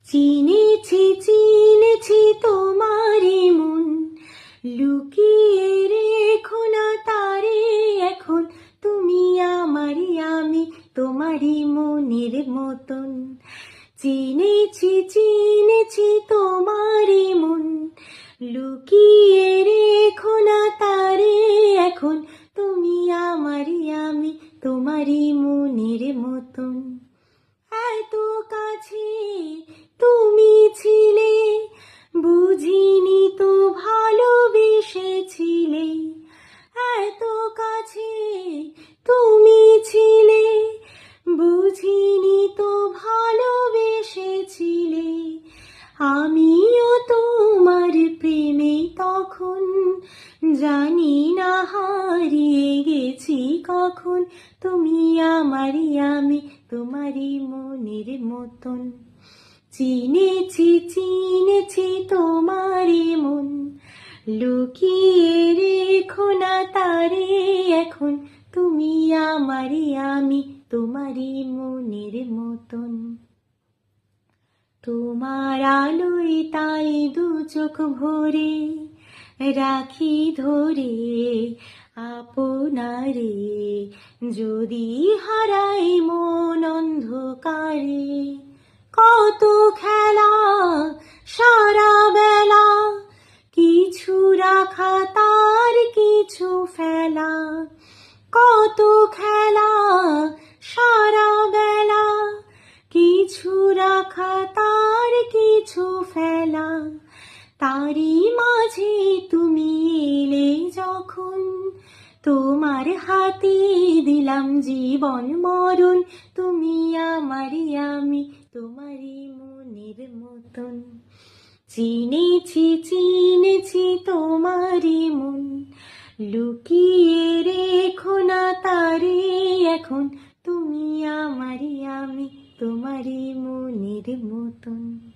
চিনেছি চিনেছি তোমারই মন, লুকিয়ে রেখো না তারে এখন। তুমি আমারই, আমি তোমারই মনের মতন। চিনেছি চিনেছি তোমারই মন, লুকিয়ে রেখো না তারে এখন। তুমি আমারই, আমি তোমারই মনের মতন। এত কাছে তুমি ছিলে, বুঝিনি তো ভালোবেসেছিলে। এত কাছে তুমি ছিলে, বুঝিনি তো ভালোবেসেছিলে। আমিও তোমার প্রেমে তখন, জানি না হারিয়ে গেছি কখন। তুমি আমারই, আমি তোমারই মনের মতন। চিনেছি চিনেছি তোমারই মন, লুকিয়ে রেখো না তারে এখন। তুমি আমারই, আমি তোমারই মনের মতন। তোমার আলোয় তাই দু চোখ ভরে রাখি ধরে আপনারে। যদি হারাই মন অন্ধকারে, কত খেলা সারা বেলা, কিছু রাখা তার কিছু ফেলা। কত খেলা সারা বেলা, কিছু রাখা তার কিছু ফেলা। তারই মাঝে তুমি এলে যখন, তোমার হাতে দিলাম জীবন মরণ। তুমি আমারই, আমি তোমারই মনের মতন। চিনেছি চিনেছি তোমারই মন, লুকিয়ে রেখো না তারে এখন। তুমি আমারই, আমি তোমারই মনের মতন।